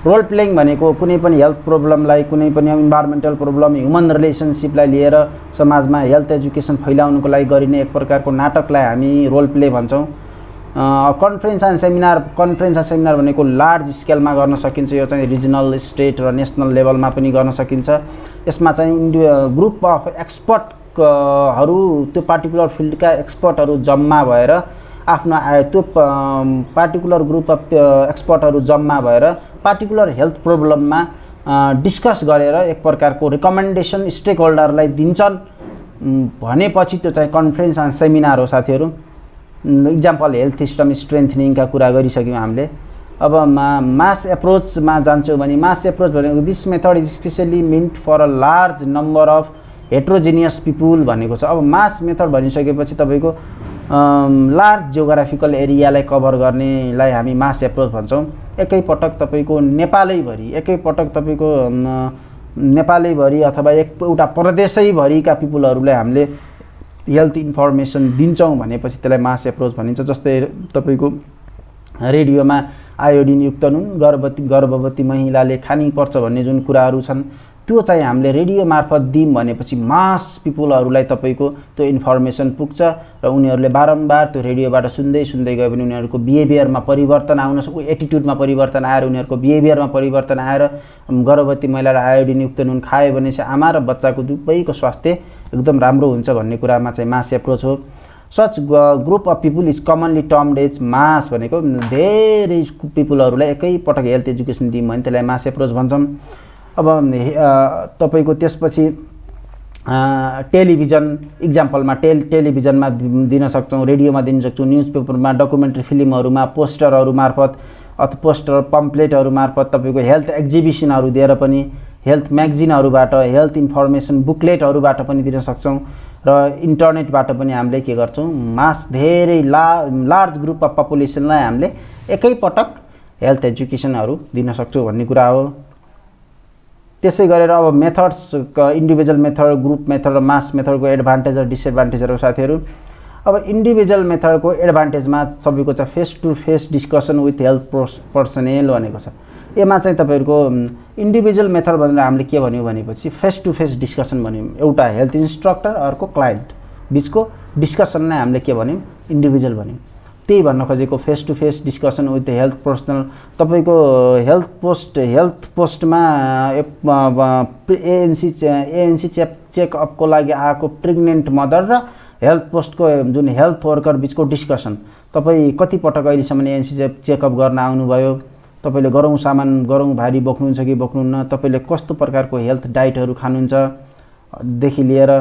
रोल प्लेइङ भनेको कुनै पनि हेल्थ प्रब्लमलाई, कुनै पनि इन्भाइरोमेन्टल प्रब्लम, ह्युमन रिलेसनसिपलाई लिएर समाजमा हेल्थ एजुकेसन फैलाउनुको लागि गरिने एक प्रकारको नाटकलाई हामी रोल प्ले भन्छौँ। कन्फरेन्स एन्ड सेमिनार भनेको लार्ज स्केलमा गर्न सकिन्छ। यो चाहिँ रिजनल, स्टेट र नेसनल लेभलमा पनि गर्न सकिन्छ। यसमा चाहिँ ग्रुप अफ एक्सपर्टहरू, त्यो पार्टिकुलर फिल्डका एक्सपर्टहरू जम्मा भएर आफ्नो त्यो पार्टिकुलर ग्रुप अफ एक्सपर्टहरू जम्मा भएर पार्टिकुलर हेल्थ प्रब्लममा डिस्कस गरेर एक प्रकारको रिकमेन्डेसन स्टेक होल्डरलाई दिन्छन् भनेपछि त्यो चाहिँ कन्फरेन्स एन्ड सेमिनार हो साथीहरू। इक्जाम्पल हेल्थ सिस्टम स्ट्रेन्थनिङका कुरा गरिसक्यौँ हामीले। अब मास एप्रोचमा जान्छौँ भने मास एप्रोच भनेको this method is specially meant for a large number of heterogeneous people भनेको छ। अब मास मेथड भनिसकेपछि तपाईँको लार्ज जियोग्राफिकल एरियालाई कभर गर्नेलाई हामी मास एप्रोच भन्छौँ। एकैपटक तपाईँको नेपालैभरि अथवा एउटा प्रदेशैभरिका पिपुलहरूलाई हामीले हेल्थ इन्फर्मेसन दिन्छौँ भनेपछि त्यसलाई मास एप्रोच भनिन्छ। जस्तै तपाईँको रेडियोमा आयोडिनयुक्त नुन गर्भवती महिलाले खानुपर्छ भन्ने जुन कुराहरू छन् त्यो चाहिँ हामीले रेडियो मार्फत दियौँ भनेपछि मास पिपुलहरूलाई तपाईँको त्यो इन्फर्मेसन पुग्छ र उनीहरूले बारम्बार त्यो रेडियोबाट सुन्दै सुन्दै गयो भने उनीहरूको बिहेभियरमा परिवर्तन आउन एटिट्युडमा परिवर्तन आएर उनीहरूको बिहेभियरमा परिवर्तन आएर गर्भवती महिलाले आयोडिनयुक्त नुन खायो भने चाहिँ आमा र बच्चाको दुवैको स्वास्थ्य एकदम राम्रो हुन्छ भन्ने कुरामा चाहिँ मास एप्रोच हो। Such group of people is commonly termed as mass भनेको धेरै पिपुलहरूलाई एकैपटक हेल्थ एजुकेसन दियौँ भने त्यसलाई मास एप्रोच भन्छौँ। अब तपाईँको त्यसपछि टेलिभिजन इक्जाम्पलमा टेलिभिजनमा दिन सक्छौँ, रेडियोमा दिन सक्छौँ, न्युजपेपरमा, डकुमेन्ट्री फिल्महरूमा, पोस्टरहरू मार्फत अथवा पोस्टर पम्पलेटहरू मार्फत तपाईँको हेल्थ एक्जिबिसनहरू दिएर पनि, हेल्थ म्यागजिनहरूबाट, हेल्थ इन्फर्मेसन बुकलेटहरूबाट पनि दिन सक्छौँ र इन्टरनेटबाट पनि हामीले के गर्छौँ मास धेरै लार्ज ग्रुप अफ पपुलेसनलाई हामीले एकैपटक हेल्थ एजुकेसनहरू दिन सक्छौँ भन्ने कुरा हो। त्यसै गरेर अब methods individual method, group method र मास मेथडको एडभान्टेज र डिसएडभान्टेजहरू साथीहरू। अब इन्डिभिजुअल मेथडको एडभान्टेजमा तपाईँको चाहिँ face to face discussion with health personnel भनेको छ। यसमा चाहिँ तपाईँहरूको इन्डिभिजुअल मेथड भनेर हामीले के भन्यौँ भनेपछि फेस टु फेस डिस्कसन भन्यौँ। एउटा हेल्थ इन्स्ट्रक्टर अर्को क्लाइन्ट बिचको डिस्कसनलाई हामीले के भन्यौँ इन्डिभिजुअल भन्यौँ। त्यही भन्न खोजेको face to face discussion with the health personal. तपाईँको हेल्थ पोस्टमा एएनसी चेकअपको लागि आएको प्रेग्नेन्ट मदर र हेल्थ पोस्टको जुन हेल्थ वर्कर बिचको डिस्कसन, तपाईँ कतिपटक अहिलेसम्म एएनसी चेकअप गर्न आउनुभयो, तपाईँले गरौँ भारी बोक्नुहुन्छ कि बोक्नुहुन्न, तपाईँले कस्तो प्रकारको हेल्थ डाइटहरू खानुहुन्छ देखि लिएर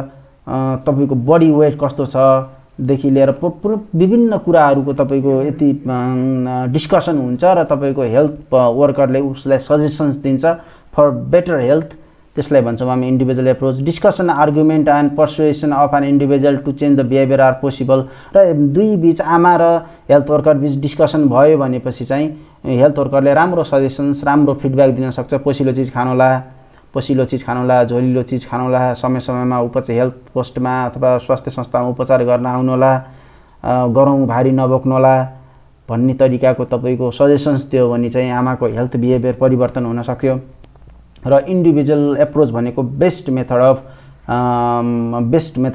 तपाईँको बडी वेट कस्तो छ देखि लिएर विभिन्न कुराहरूको तपाईँको यति डिस्कसन हुन्छ र तपाईँको हेल्थ वर्करले उसलाई सजेसन्स दिन्छ फर बेटर हेल्थ। त्यसलाई भन्छौँ हामी individual approach. Discussion, argument and persuasion of an individual to change the behaviour are possible. र दुई बिच आमा र हेल्थ वर्कर बिच डिस्कसन भयो भनेपछि चाहिँ हेल्थ वर्करले राम्रो सजेसन्स, राम्रो फिडब्याक दिन सक्छ। पोसिलो चिज खानुहोला, झोलिलो चिज खानुहोला, समय समयमा उपचार हेल्थ पोस्टमा अथवा स्वास्थ्य संस्थामा उपचार गर्न आउनुहोला, गरौँ भारी नबोक्नुहोला भन्ने तरिकाको तपाईँको सजेसन्स दियो भने चाहिँ आमाको हेल्थ बिहेभियर परिवर्तन हुन सक्यो। र इन्डिभिजुअल एप्रोच भनेको बेस्ट मेथड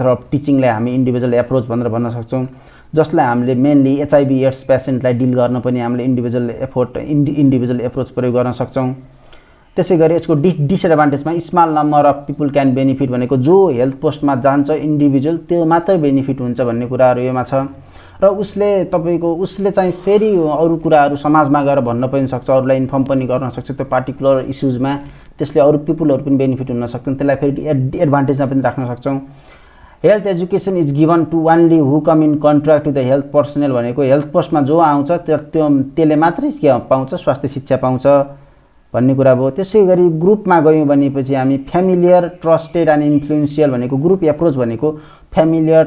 अफ टिचिङलाई हामी इन्डिभिजुअल एप्रोच भनेर भन्न सक्छौँ, जसलाई हामीले मेनली एचआइभी एड्स पेसेन्टलाई डिल गर्न पनि हामीले इन्डिभिजुअल एप्रोच प्रयोग गर्न सक्छौँ। त्यसै गरी यसको डिसएडभान्टेजमा small number of people can benefit भनेको जो हेल्थ पोस्टमा जान्छ इन्डिभिजुअल त्यो मात्रै बेनिफिट हुन्छ भन्ने कुराहरू यसमा छ। र उसले चाहिँ फेरि अरू कुराहरू समाजमा गएर भन्न पनि सक्छ, अरूलाई इन्फर्म पनि गर्न सक्छ त्यो पार्टिकुलर इस्युजमा, त्यसले अरू पिपुलहरू पनि बेनिफिट हुन सक्छन्, त्यसलाई फेरि एडभान्टेजमा पनि राख्न सक्छौँ। Health education is given to only who come in contact with the health personal भनेको हेल्थ पोस्टमा जो आउँछ त्यसले मात्रै के पाउँछ स्वास्थ्य शिक्षा पाउँछ भन्ने कुरा भयो। त्यसै गरी ग्रुपमा गयौँ भनेपछि हामी फ्यामिलियर, ट्रस्टेड एन्ड इन्फ्लुएन्सियल भनेको ग्रुप एप्रोच भनेको फ्यामिलियर,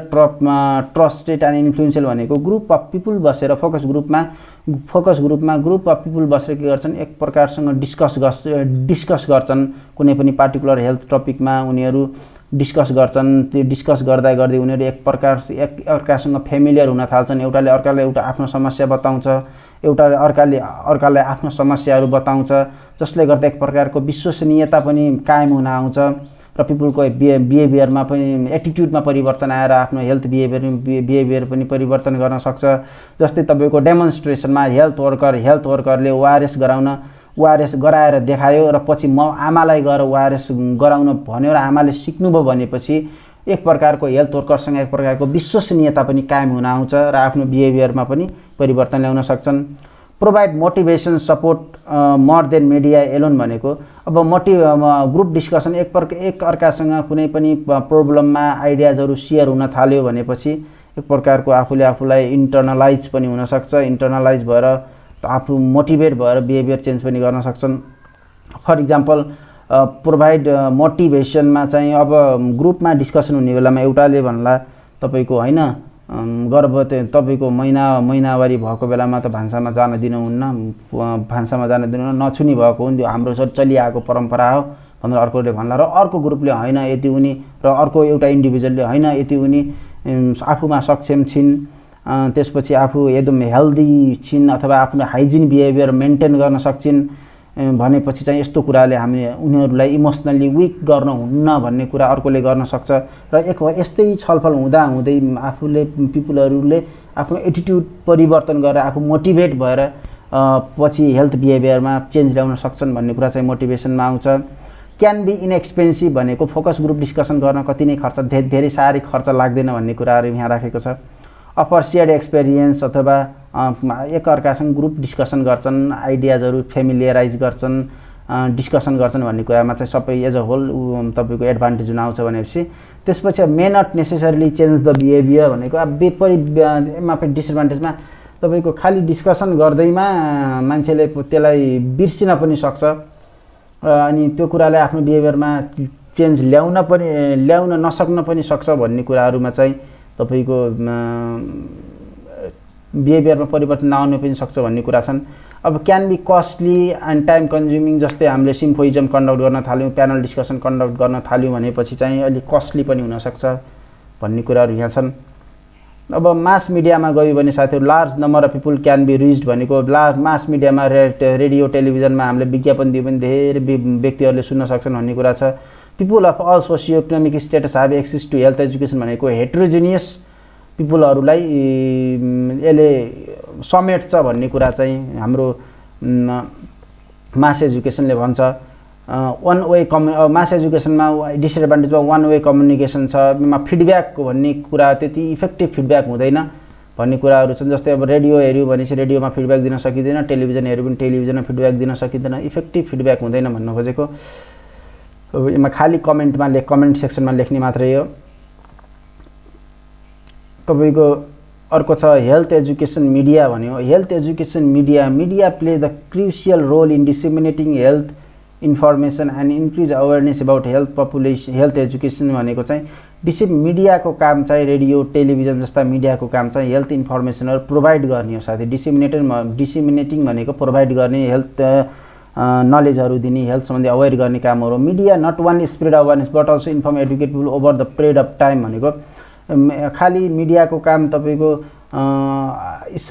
ट्रस्टेड एन्ड इन्फ्लुएन्सियल भनेको ग्रुप अफ पिपुल बसेर फोकस ग्रुपमा ग्रुप अफ पिपुल बसेर के गर्छन् एक प्रकारसँग डिस्कस गर्छन् कुनै पनि पार्टिकुलर हेल्थ टपिकमा उनीहरू डिस्कस गर्छन्। त्यो डिस्कस गर्दा गर्दै उनीहरू एकअर्कासँग फेमिलियर हुन थाल्छन्। एउटाले अर्कालाई एउटा आफ्नो समस्या बताउँछ, एउटाले अर्कालाई आफ्नो समस्याहरू बताउँछ, जसले गर्दा एक प्रकारको विश्वसनीयता पनि कायम हुन आउँछ र पिपुलको बिहेभियरमा पनि एटिट्युडमा परिवर्तन आएर आफ्नो हेल्थ बिहेभियर पनि परिवर्तन गर्न सक्छ। जस्तै तपाईँको डेमोन्स्ट्रेसनमा हेल्थ वर्करले ओआरएस गराएर देखायो र पछि म आमालाई गएर ओआरएस गराउन भन्यो र आमाले सिक्नुभयो भनेपछि एक प्रकारको हेल्थ वर्करसँग एक प्रकारको विश्वसनीयता पनि कायम हुन आउँछ र आफ्नो बिहेभियरमा पनि परिवर्तन ल्याउन सक्छन्। Provide motivation support more than media alone भनेको अब ग्रुप डिस्कसन एक अर्कासँग कुनै पनि प्रब्लममा आइडियाजहरू सेयर हुन थाल्यो भनेपछि एक प्रकारको आफूलाई इन्टर्नलाइज पनि हुन सक्छ। इन्टर्नलाइज भएर आफू मोटिभेट भएर बिहेभियर चेन्ज पनि गर्न सक्छन्। फर इक्जाम्पल प्रोभाइड मोटिभेसनमा चाहिँ अब ग्रुपमा डिस्कसन हुने बेलामा एउटाले भन्ला तपाईँको होइन गर्भवती तपाईँको महिनावारी भएको बेलामा त भान्सामा जान दिनुहुन्न, नछुनी भएको हुन्, त्यो हाम्रो चलिआएको परम्परा हो भनेर अर्कोले भन्ला र अर्को ग्रुपले होइन यति उनी र अर्को एउटा इन्डिभिजुअलले होइन यति उनी आफूमा सक्षम छिन्, त्यसपछि आफू एकदम हेल्दी छिन् अथवा आफ्नो हाइजिन बिहेभियर मेन्टेन गर्न सक्छिन्, भनेपछि चाहिँ यस्तो कुराले हामी उनीहरूलाई इमोसनल्ली विक गर्न हुन्न भन्ने कुरा अर्कोले गर्न सक्छ र यस्तै छलफल हुँदा हुँदै आफूले पिपुलहरूले आफ्नो एटिट्युड परिवर्तन गरेर आफू मोटिभेट भएर पछि हेल्थ बिहेभियरमा चेन्ज ल्याउन सक्छन् भन्ने कुरा चाहिँ मोटिभेसनमा आउँछ। क्यान बी इनएक्सपेन्सिभ भनेको फोकस ग्रुप डिस्कसन गर्न कति नै खर्च धेरै साह्रै खर्च लाग्दैन भन्ने कुराहरू यहाँ राखेको छ। अफर सेयर्ड एक्सपिरियन्स अथवा एकअर्कासँग ग्रुप डिस्कसन गर्छन्, आइडियाजहरू फेमिलियराइज गर्छन्, डिस्कसन गर्छन् भन्ने कुरामा चाहिँ सबै एज अ होल तपाईँको एडभान्टेज हुन आउँछ भनेपछि त्यसपछि may not necessarily change the behaviour भनेको अब एमा पनि डिसएडभान्टेजमा तपाईँको खालि डिस्कसन गर्दैमा मान्छेले त्यसलाई बिर्सिन पनि सक्छ अनि त्यो कुराले आफ्नो बिहेभियरमा चेन्ज ल्याउन नसक्न पनि सक्छ भन्ने कुराहरूमा चाहिँ तपाईँको बिहेभियरमा परिवर्तन नआउन पनि सक्छ भन्ने कुरा छन्। अब can be costly and time consuming जस्तै हामीले सिम्पोजियम कन्डक्ट गर्न थाल्यौँ, प्यानल डिस्कसन कन्डक्ट गर्न थाल्यौँ भनेपछि चाहिँ अलिक कस्टली पनि हुनसक्छ भन्ने कुराहरू यहाँ छन्। अब मास मिडियामा गयो भने साथीहरू large number of people can be reached भनेको मास मिडियामा रेडियो टेलिभिजनमा हामीले विज्ञापन दियो भने धेरै व्यक्तिहरूले सुन्न सक्छन् भन्ने कुरा छ। People of all socio economic status have access to health education भनेको हेट्रोजिनियस पिपुलहरूलाई यसले समेट्छ भन्ने कुरा चाहिँ हाम्रो मास एजुकेसनले भन्छ। वान वे मास एजुकेसनमा डिसएडभान्टेजमा वान वे कम्युनिकेसन छ, यसमा फिडब्याकको भन्ने कुरा त्यति इफेक्टिभ फिडब्याक हुँदैन भन्ने कुराहरू छन्। जस्तै अब रेडियो हेऱ्यो भनेपछि रेडियोमा फिडब्याक दिन सकिँदैन, टेलिभिजन हेऱ्यो भने टेलिभिजनमा फिडब्याक दिन सकिँदैन, इफेक्टिभ फिडब्याक हुँदैन भन्नु खोजेको। यसमा खालि कमेन्ट सेक्सनमा लेख्ने मात्रै हो। तपाईँको अर्को छ हेल्थ एजुकेसन मिडिया भन्यो। Health education media play the crucial role in disseminating health information and increase awareness about health education भनेको चाहिँ मिडियाको काम चाहिँ रेडियो टेलिभिजन जस्ता मिडियाको काम चाहिँ हेल्थ इन्फर्मेसनहरू प्रोभाइड गर्ने हो साथै। डिसेमिनेटिङ भनेको प्रोभाइड गर्ने, हेल्थ नलेजहरू दिने, हेल्थ सम्बन्धी अवेर गर्ने कामहरू हो। Media not only spread awareness but also inform educate people over the period of time भनेको खालि मिडियाको काम तपाईँको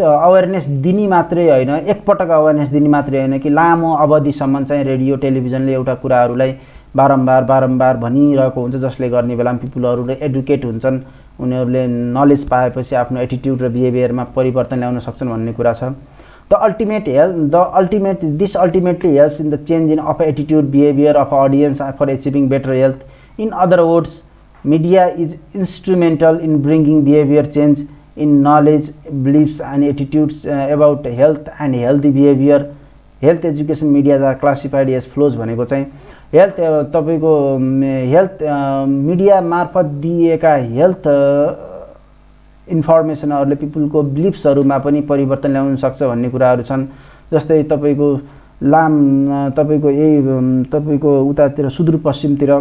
अवेरनेस दिने मात्रै होइन, एकपटक अवेरनेस दिने मात्रै होइन कि लामो अवधिसम्म चाहिँ रेडियो टेलिभिजनले एउटा कुराहरूलाई बारम्बार भनिरहेको हुन्छ, जसले गर्ने बेलामा पिपुलहरूले एडुकेट हुन्छन्, उनीहरूले नलेज पाएपछि आफ्नो एटिट्युड र बिहेभियरमा परिवर्तन ल्याउन सक्छन् भन्ने कुरा छ। This ultimately helps in the change in of attitude behaviour of audience for achieving better health. In other words media is instrumental in bringing behavior change in knowledge, beliefs and attitudes about health and healthy behavior. Health education media are classified as flows भनेको चाहिँ health तपाईको health media मार्फत दिएका health इन्फर्मेसनहरूले पिपुलको बिलिफ्सहरुमा पनि परिवर्तन ल्याउन सक्छ भन्ने कुराहरू छन्। जस्तै तपाईको तपाईको तपाईको उतातिर सुदूरपश्चिमतिर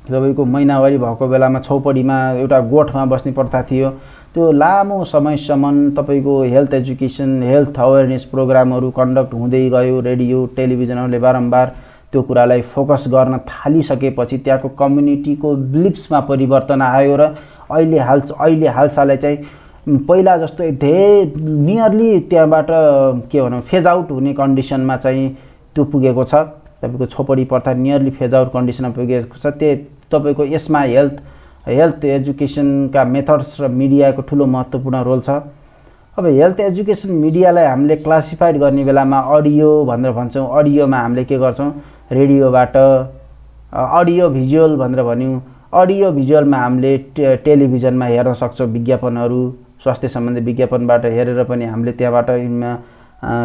तपाईको महिनावारी भएको बेलामा छौपडीमा एउटा गोठमा बस्ने प्रथा थियो। त्यो लामो समयसम्म तपाईको हेल्थ एजुकेसन, हेल्थ अवेरनेस प्रोग्रामहरू कन्डक्ट हुँदै गयो। रेडियो टेलिभिजनहरूले बारम्बार त्यो कुरालाई फोकस गर्न थालिसकेपछि त्यहाँको कम्युनिटीको बिलिफ्समा परिवर्तन आयो र अहिले हालसालै चाहिँ पहिला जस्तो धेरै नियरली त्यहाँबाट के भनौँ फेज आउट हुने कन्डिसनमा चाहिँ त्यो पुगेको छ। तपाईको छोपडी प्रथा नियरली फेज आउट कन्डिसनमा पुगेको छ। तपाईको यसमा हेल्थ एजुकेसनका मेथड्स र मिडियाको ठुलो महत्त्वपूर्ण रोल छ। अब हेल्थ एजुकेसन मिडियालाई हामीले क्लासिफाइड गर्ने बेलामा अडियो भनेर भन्छौँ। अडियोमा हामीले के गर्छौँ, रेडियोबाट अडियो भिजुअल भनेर भन्यौँ। अडियो भिजुअलमा हामीले टेलिभिजनमा हेर्न सक्छौँ विज्ञापनहरू, स्वास्थ्य सम्बन्धी विज्ञापनबाट हेरेर पनि हामीले त्यहाँबाट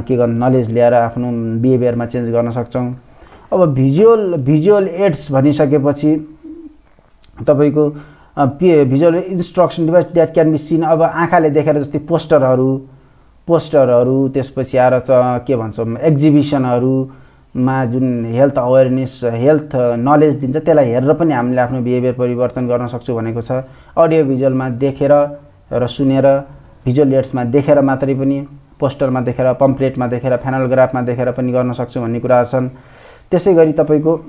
के गर्नु नलेज ल्याएर आफ्नो बिहेभियरमा चेन्ज गर्न सक्छौँ। अब भिजुअल एड्स भनिसकेपछि तपाईको visual instruction device that can be seen. अब आँखाले देखेर जस्तै पोस्टरहरू त्यसपछि आएर के भन्छौँ एक्जिबिसनहरूमा जुन हेल्थ अवेरनेस हेल्थ नलेज दिन्छ त्यसलाई हेरेर पनि हामीले आफ्नो बिहेभियर परिवर्तन गर्न सक्छौँ भनेको छ। अडियो भिजुअलमा देखेर र सुनेर, भिजुअल एड्समा देखेर मात्रै पनि, पोस्टरमा देखेर, पम्पलेटमा देखेर, फ्यानलग्राफमा देखेर पनि गर्न सक्छौँ भन्ने कुराहरू छन्। त्यसै गरी तपाईको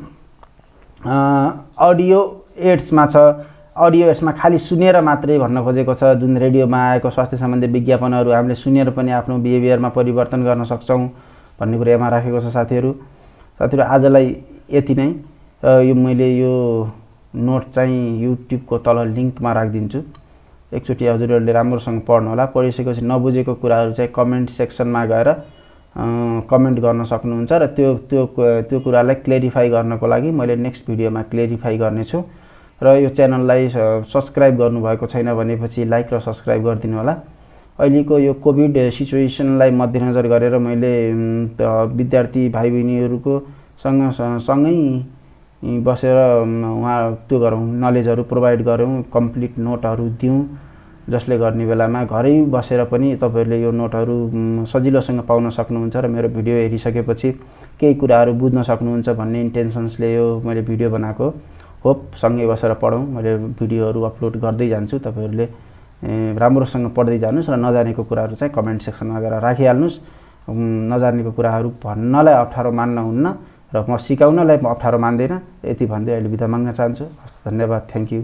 अडियो एड्समा छ। अडियो एड्समा खालि सुनेर मात्रै भन्न खोजेको छ। जुन रेडियोमा आएको स्वास्थ्य सम्बन्धी विज्ञापनहरू हामीले सुनेर पनि आफ्नो बिहेभियरमा परिवर्तन गर्न सक्छौँ भन्ने कुरा यहाँ राखेको छ साथीहरू। साथीहरु आजलाई यति नै। यो मैले यो नोट चाहिँ युट्युबको तल लिंकमा राखिदिन्छु। एकचोटि हजुरहरूले राम्रोसँग पढ्नु होला। पढिसकेपछि नबुझेको कुराहरू चाहिँ कमेन्ट सेक्सनमा गएर कमेन्ट गर्न सक्नुहुन्छ र त्यो कुरालाई क्लेरिफाई गर्नको लागि मैले नेक्स्ट भिडियोमा क्लेरिफाई गर्नेछु। र यो च्यानललाई सब्स्क्राइब गर्नुभएको छैन भनेपछि लाइक र सब्स्क्राइब गरिदिनु होला। अहिलेको यो कोभिड सिचुएसनलाई मध्यनजर गरेर मैले विद्यार्थी भाइ बहिनीहरूको सँगै बसेर उहाँ त्यो गरौँ, नलेजहरू प्रोभाइड गरौँ, कम्प्लिट नोटहरू दिउँ, जसले गर्ने बेलामा घरै बसेर पनि तपाईहरुले यो नोटहरू सजिलोसँग पाउन सक्नुहुन्छ र मेरो भिडियो हेरिसकेपछि केही कुराहरू बुझ्न सक्नुहुन्छ भन्ने इन्टेन्सन्सले यो मैले भिडियो बनाएको। होप सँगै बसेर पढौँ। मैले भिडियोहरू अपलोड गर्दै जान्छु, तपाईहरुले राम्रोसँग पढ्दै जानुस् र नजानेको कुराहरू चाहिँ कमेन्ट सेक्सनमा गएर राखिहाल्नुस्। नजानेको कुराहरू भन्नलाई अप्ठ्यारो मान्न हुन्न र म सिकाउनलाई अप्ठ्यारो मान्दैन। यति भन्दै अहिले बिदा माग्न चाहन्छु। धन्यवाद। Thank you.